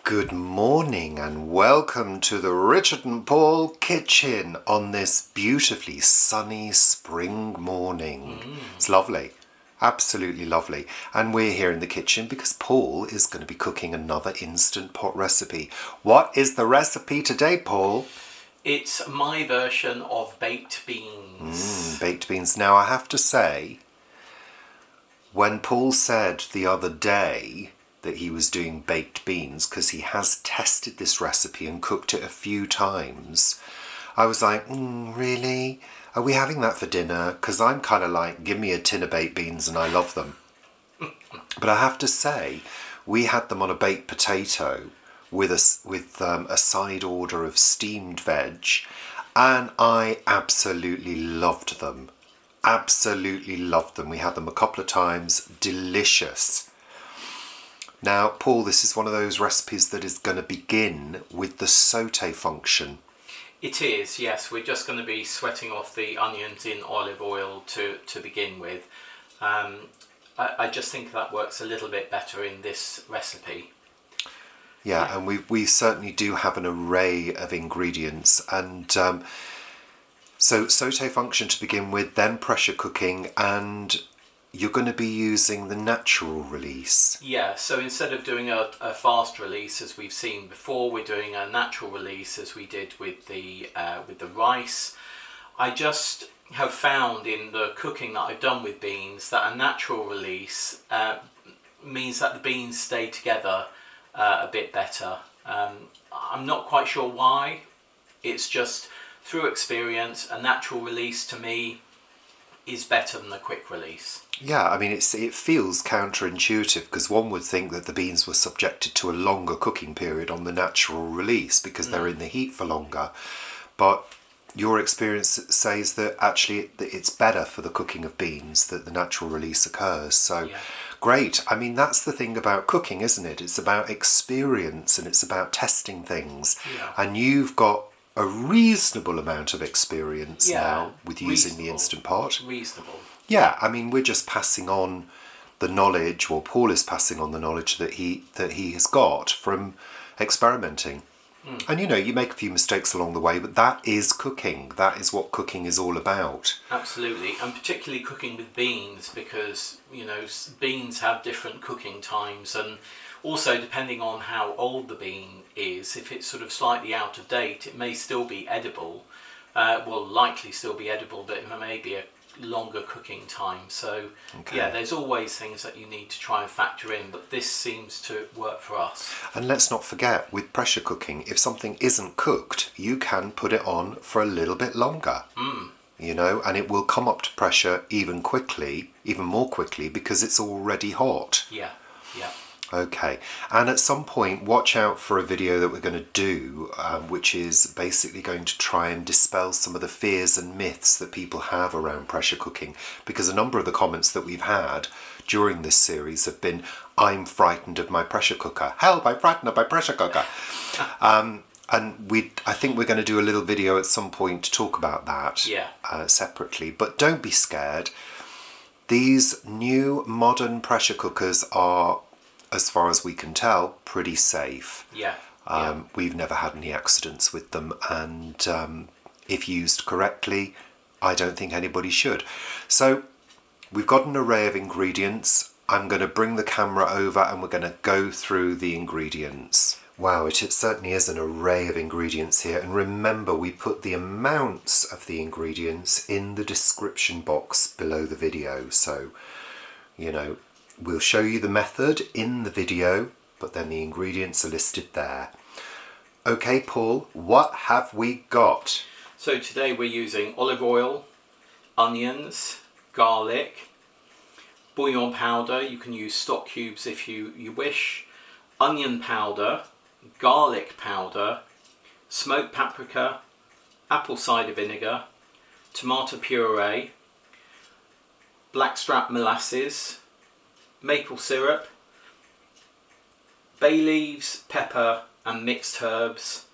Good morning and welcome to the Richard and Paul kitchen on this beautifully sunny spring morning. It's lovely, absolutely lovely. And we're here in the kitchen because Paul is going to be cooking another Instant Pot recipe. What is the recipe today, Paul? It's my version of baked beans. Baked beans. Now I have to say, when Paul said the other day that he was doing baked beans, because he has tested this recipe and cooked it a few times, I was like, really? Are we having that for dinner? Because I'm kind of like, give me a tin of baked beans and I love them. But I have to say, we had them on a baked potato with a side order of steamed veg, and I absolutely loved them. Absolutely loved them. We had them a couple of times. Delicious. Now, Paul, this is one of those recipes that is going to begin with the sauté function. It is, yes. We're just going to be sweating off the onions in olive oil to begin with. I just think that works a little bit better in this recipe. Yeah, and we certainly do have an array of ingredients. And so sauté function to begin with, then pressure cooking, and you're going to be using the natural release. Yeah, so instead of doing a fast release as we've seen before, we're doing a natural release as we did with the rice. I just have found in the cooking that I've done with beans that a natural release means that the beans stay together a bit better. I'm not quite sure why. It's just through experience, a natural release to me is better than a quick release. Yeah, I mean, it feels counterintuitive because one would think that the beans were subjected to a longer cooking period on the natural release because they're in the heat for longer. But your experience says that actually it's better for the cooking of beans that the natural release occurs. So yeah. Great. I mean, that's the thing about cooking, isn't it? It's about experience and it's about testing things. Yeah. And you've got a reasonable amount of experience now with using the Instant Pot. Reasonable. Yeah, I mean, we're just passing on the knowledge, or Paul is passing on the knowledge that he has got from experimenting. And you make a few mistakes along the way, but that is cooking. That is what cooking is all about. Absolutely, and particularly cooking with beans because, beans have different cooking times, and also depending on how old the bean is, if it's sort of slightly out of date, it may still be edible. Likely still be edible, but it may be a longer cooking time. So yeah, there's always things that you need to try and factor in, but this seems to work for us. And let's not forget, with pressure cooking, if something isn't cooked, you can put it on for a little bit longer. And it will come up to pressure even more quickly because it's already hot. Yeah. Okay, and at some point watch out for a video that we're going to do which is basically going to try and dispel some of the fears and myths that people have around pressure cooking, because a number of the comments that we've had during this series have been, I'm frightened of my pressure cooker. Help, I'm frightened of my pressure cooker. And I think we're going to do a little video at some point to talk about that separately, but don't be scared. These new modern pressure cookers are, as far as we can tell, pretty safe. We've never had any accidents with them, and if used correctly, I don't think anybody should. So we've got an array of ingredients. I'm going to bring the camera over and we're going to go through the ingredients. Wow, it certainly is an array of ingredients here, and remember, we put the amounts of the ingredients in the description box below the video, so we'll show you the method in the video, but then the ingredients are listed there. Okay, Paul, what have we got? So today we're using olive oil, onions, garlic, bouillon powder. You can use stock cubes if you wish, onion powder, garlic powder, smoked paprika, apple cider vinegar, tomato puree, blackstrap molasses, maple syrup, bay leaves, pepper and mixed herbs,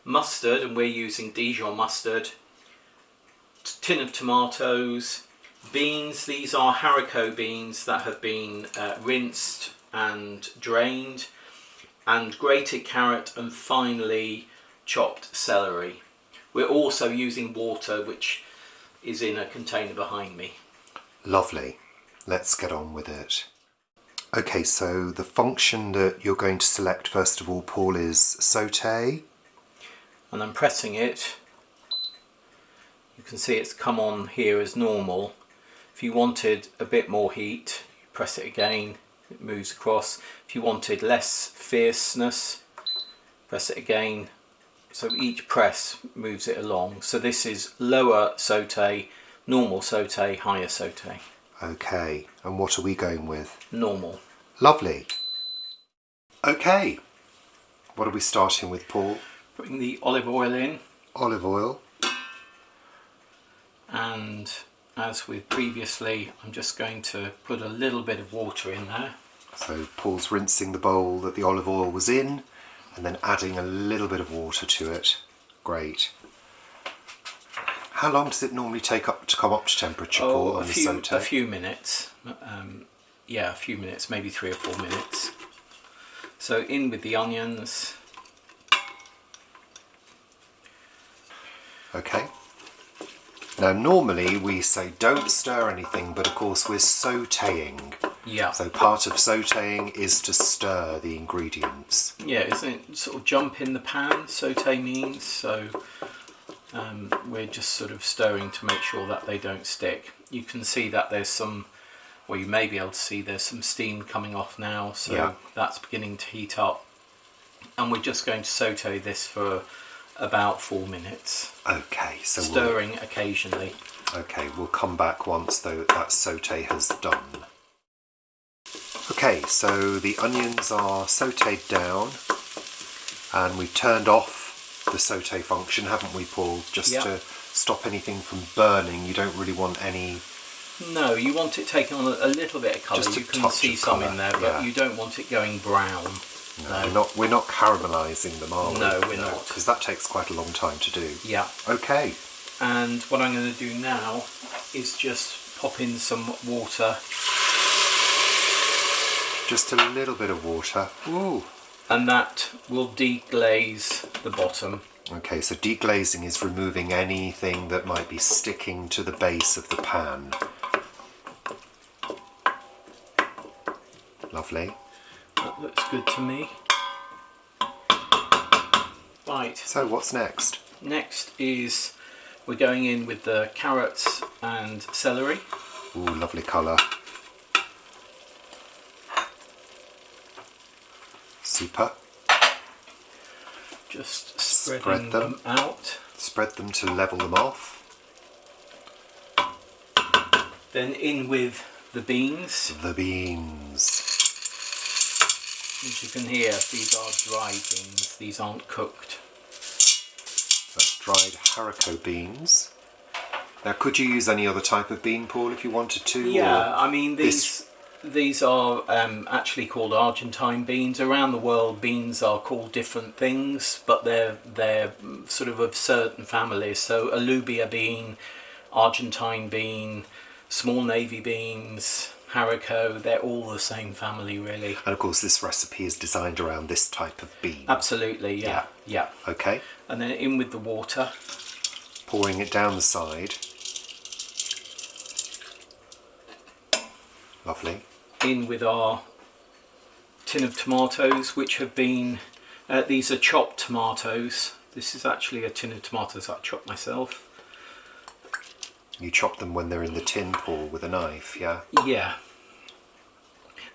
mustard, and we're using Dijon mustard, tin of tomatoes, beans. These are haricot beans that have been rinsed and drained, and grated carrot and finely chopped celery. We're also using water, which is in a container behind me. Lovely. Let's get on with it. Okay, so the function that you're going to select first of all, Paul, is sauté. And I'm pressing it. You can see it's come on here as normal. If you wanted a bit more heat, you press it again, it moves across. If you wanted less fierceness, press it again. So each press moves it along. So this is lower sauté, normal sauté, higher sauté. Okay, and what are we going with? Normal. Lovely. Okay, what are we starting with, Paul? Putting the olive oil in. Olive oil. And as with previously, I'm just going to put a little bit of water in there. So Paul's rinsing the bowl that the olive oil was in and then adding a little bit of water to it. Great. How long does it normally take to come up to temperature, Paul, on the sauté? A few minutes. Yeah, a few minutes, maybe 3 or 4 minutes. So in with the onions. Okay. Now normally we say don't stir anything, but of course we're sautéing. Yeah. So part of sautéing is to stir the ingredients. Yeah, isn't it sort of jump in the pan, sauté means, so we're just sort of stirring to make sure that they don't stick. You can see that there's some, or you may be able to see there's some steam coming off now, so yeah, that's beginning to heat up. And we're just going to sauté this for about 4 minutes. Okay, so stirring occasionally. Okay, we'll come back once though that sauté has done. Okay, so the onions are sautéed down and we've turned off the sauté function, haven't we, Paul? Just to stop anything from burning. You don't really want any... No, you want it taking on a little bit of colour. Just you can see some in there, but you don't want it going brown. No, we're not caramelising them, are we? No, we're not. Because that takes quite a long time to do. Yeah. Okay. And what I'm going to do now is just pop in some water. Just a little bit of water. Ooh. And that will deglaze the bottom. Okay, so deglazing is removing anything that might be sticking to the base of the pan. Lovely. That looks good to me. Right. So what's next? Next is we're going in with the carrots and celery. Ooh, lovely colour. Super. Just spreading them out. Spread them to level them off. Then in with the beans. The beans. As you can hear, these are dried beans. These aren't cooked. That's dried haricot beans. Now, could you use any other type of bean, Paul, if you wanted to? Yeah, I mean these are actually called Argentine beans. Around the world, beans are called different things, but they're sort of certain families. So alubia bean, Argentine bean, small navy beans, haricot, they're all the same family, really. And of course this recipe is designed around this type of bean. Absolutely, yeah. Okay. And then in with the water. Pouring it down the side. Lovely. In with our tin of tomatoes, which have been, these are chopped tomatoes. This is actually a tin of tomatoes I chopped myself. You chop them when they're in the tin, Paul, with a knife, yeah? Yeah.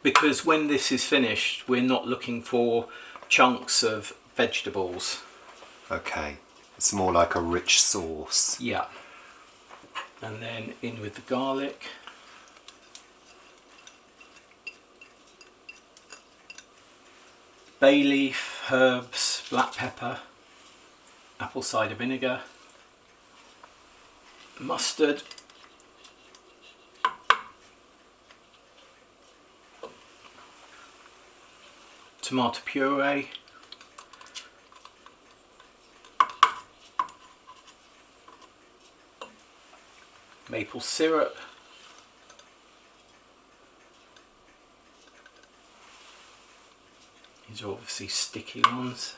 Because when this is finished, we're not looking for chunks of vegetables. Okay. It's more like a rich sauce. Yeah. And then in with the garlic. Bay leaf, herbs, black pepper, apple cider vinegar, mustard, tomato puree, maple syrup, These are obviously sticky ones.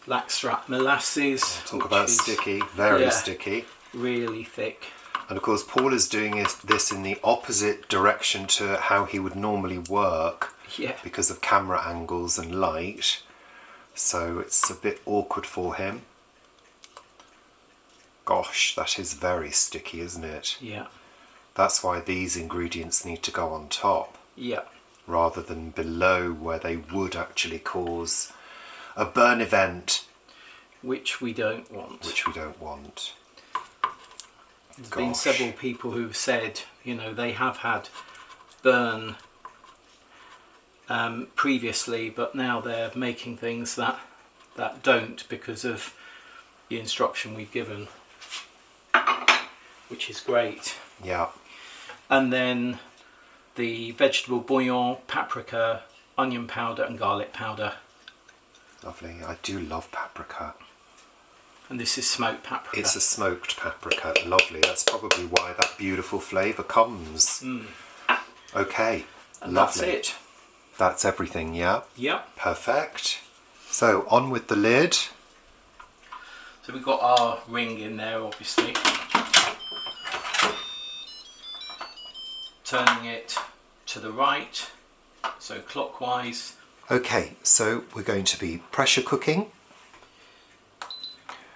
Blackstrap molasses. Talk about sticky, very sticky. Really thick. And of course Paul is doing this in the opposite direction to how he would normally work, because of camera angles and light. So it's a bit awkward for him. Gosh, that is very sticky, isn't it? Yeah. That's why these ingredients need to go on top. Yeah. Rather than below, where they would actually cause a burn event. Which we don't want. There's been several people who've said, you know, they have had burn previously, but now they're making things that don't, because of the instruction we've given, which is great. Yeah. And then the vegetable bouillon, paprika, onion powder and garlic powder. Lovely. I do love paprika. And this is smoked paprika. It's a smoked paprika. Lovely. That's probably why that beautiful flavour comes. Okay. And lovely. That's it. That's everything, yeah? Yep. Perfect. So on with the lid. So we've got our ring in there, obviously. Turning it to the right, so clockwise. Okay, so we're going to be pressure cooking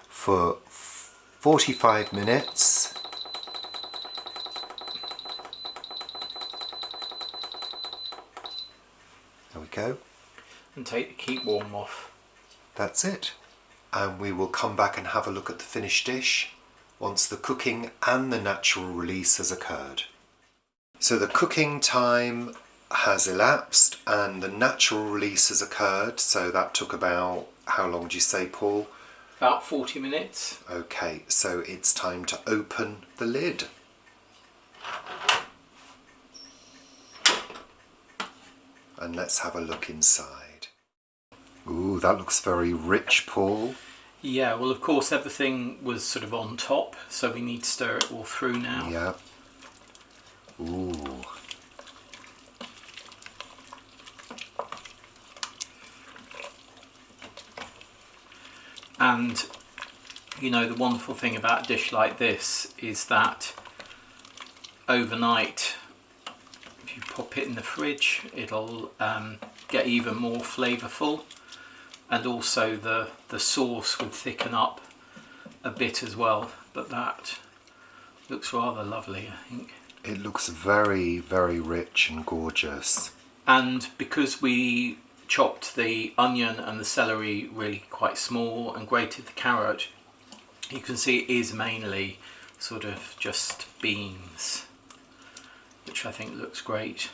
for 45 minutes. There we go. And take the keep warm off. That's it. And we will come back and have a look at the finished dish once the cooking and the natural release has occurred. So the cooking time has elapsed and the natural release has occurred. So that took about, how long would you say, Paul? About 40 minutes. Okay, so it's time to open the lid. And let's have a look inside. Ooh, that looks very rich, Paul. Yeah, well, of course, everything was sort of on top, so we need to stir it all through now. Yeah. Ooh. And, you know, the wonderful thing about a dish like this is that overnight, if you pop it in the fridge, it'll get even more flavourful, and also the sauce would thicken up a bit as well, but that looks rather lovely, I think. It looks very, very rich and gorgeous. And because we chopped the onion and the celery really quite small and grated the carrot, you can see it is mainly sort of just beans, which I think looks great.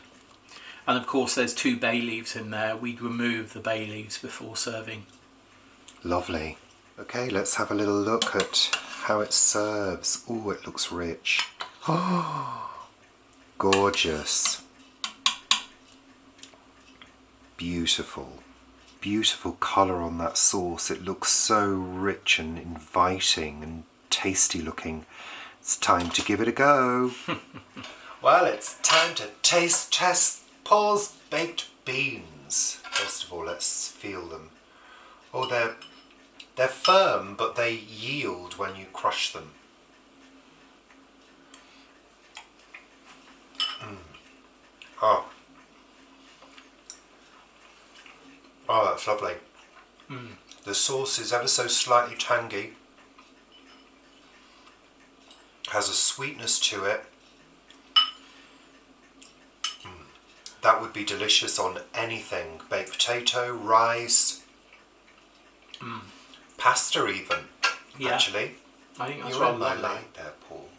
And of course there's 2 bay leaves in there. We'd remove the bay leaves before serving. Lovely. Okay, let's have a little look at how it serves. Oh, it looks rich. Oh, gorgeous. Beautiful. Beautiful colour on that sauce. It looks so rich and inviting and tasty looking. It's time to give it a go. Well, it's time to test Paul's baked beans. First of all, let's feel them. Oh, they're firm, but they yield when you crush them. Oh. Oh, that's lovely. The sauce is ever so slightly tangy. Has a sweetness to it. That would be delicious on anything. Baked potato, rice, pasta even, actually. I think that's You're rather in my lovely. light there, Paul.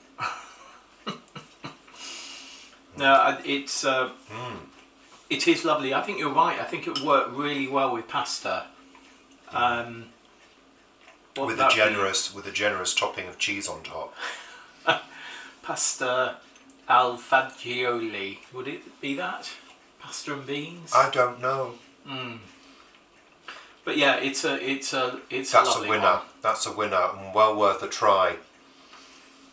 No, it is lovely. I think you're right. I think it would work really well with pasta. With a generous topping of cheese on top. Pasta al fagioli. Would it be that? Pasta and beans? I don't know. But yeah, it's a That's lovely a winner. one. That's a winner and well worth a try.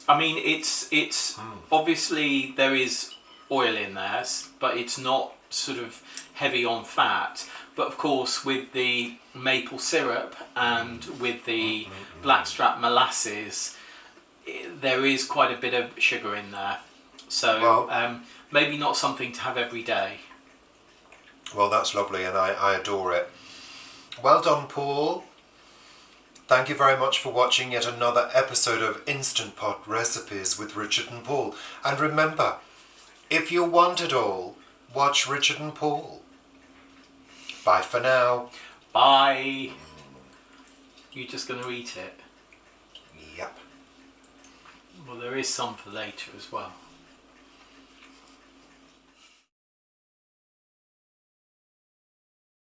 I mean, it's obviously there is oil in there, but it's not sort of heavy on fat. But of course, with the maple syrup and with the blackstrap molasses, there is quite a bit of sugar in there. So maybe not something to have every day. Well, that's lovely, and I adore it. Well done, Paul. Thank you very much for watching yet another episode of Instant Pot Recipes with Richard and Paul. And remember, if you want it all, watch Richard and Paul. Bye for now. Bye. You just going to eat it? Yep. Well, there is some for later as well.